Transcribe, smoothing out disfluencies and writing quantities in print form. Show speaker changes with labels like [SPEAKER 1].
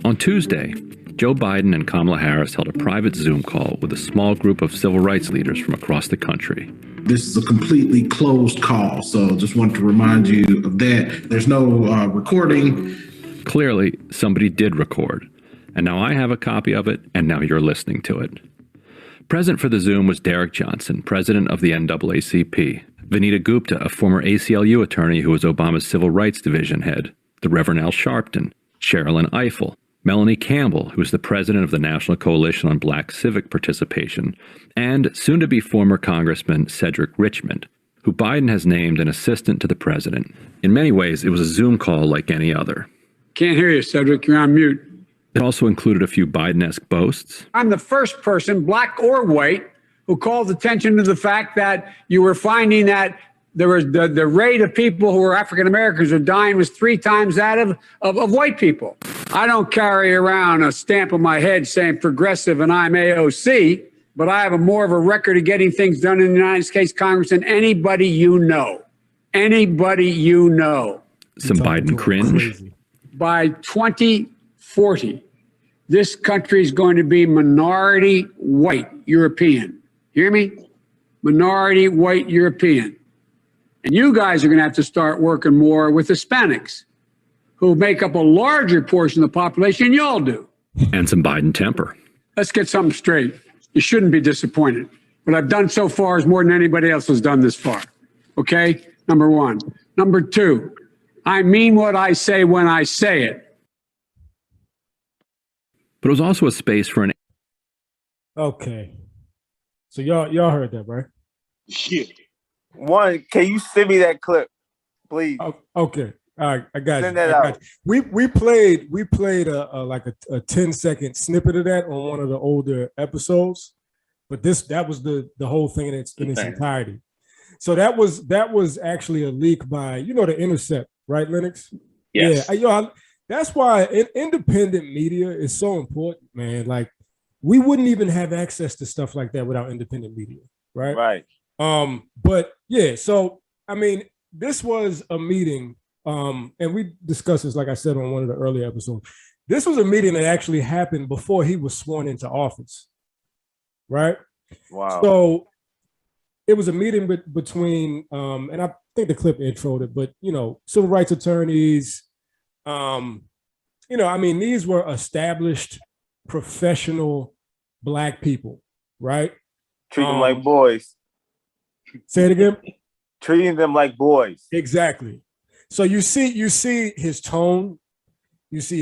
[SPEAKER 1] On Tuesday, Joe Biden and Kamala Harris held a private Zoom call with a small group of civil rights leaders from across the country.
[SPEAKER 2] This is a completely closed call, so just wanted to remind you of that. There's no recording.
[SPEAKER 1] Clearly, somebody did record, and now I have a copy of it, and now you're listening to it. Present for the Zoom was Derek Johnson, president of the NAACP, Vanita Gupta, a former ACLU attorney who was Obama's Civil Rights Division head, the Reverend Al Sharpton, Sherilyn Ifill, Melanie Campbell, who is the president of the National Coalition on Black Civic Participation, and soon-to-be former Congressman Cedric Richmond, who Biden has named an assistant to the president. In many ways, it was a Zoom call like any other.
[SPEAKER 3] Can't hear you, Cedric. You're on mute.
[SPEAKER 1] It also included a few Biden-esque boasts.
[SPEAKER 3] I'm the first person, black or white, who called attention to the fact that you were finding that there was the rate of people who were African Americans who are dying was 3 times that of white people. I don't carry around a stamp on my head saying progressive and I'm AOC, but I have more of a record of getting things done in the United States Congress than anybody you know. Anybody you know.
[SPEAKER 1] Some Biden cringe.
[SPEAKER 3] By 2040, this country is going to be minority white European. Hear me? Minority white European. And you guys are going to have to start working more with Hispanics, who make up a larger portion of the population than y'all do.
[SPEAKER 1] And some Biden temper.
[SPEAKER 3] Let's get something straight. You shouldn't be disappointed. What I've done so far is more than anybody else has done this far. Okay? Number one. Number two, I mean what I say when I say it.
[SPEAKER 1] But it was also a space for an...
[SPEAKER 4] Okay. So y'all heard that, right?
[SPEAKER 5] Yeah. One, can you send me that clip, please?
[SPEAKER 4] Oh, okay. All right, I got
[SPEAKER 5] Send
[SPEAKER 4] you.
[SPEAKER 5] that out.
[SPEAKER 4] We played like a 10-second snippet of that on one of the older episodes, but that was the whole thing in its entirety. So that was actually a leak by The Intercept, right, Lennox?
[SPEAKER 5] Yes.
[SPEAKER 4] Yeah. That's why independent media is so important, man. Like, we wouldn't even have access to stuff like that without independent media, right?
[SPEAKER 5] Right.
[SPEAKER 4] But yeah, so I mean, this was a meeting, and we discussed this, like I said, on one of the earlier episodes. This was a meeting that actually happened before he was sworn into office, right?
[SPEAKER 5] Wow.
[SPEAKER 4] So it was a meeting between, and I think the clip introed it, but civil rights attorneys, these were established professional Black people, right?
[SPEAKER 5] Treat them like boys.
[SPEAKER 4] Say it again.
[SPEAKER 5] Treating them like boys.
[SPEAKER 4] Exactly. So you see his tone, you see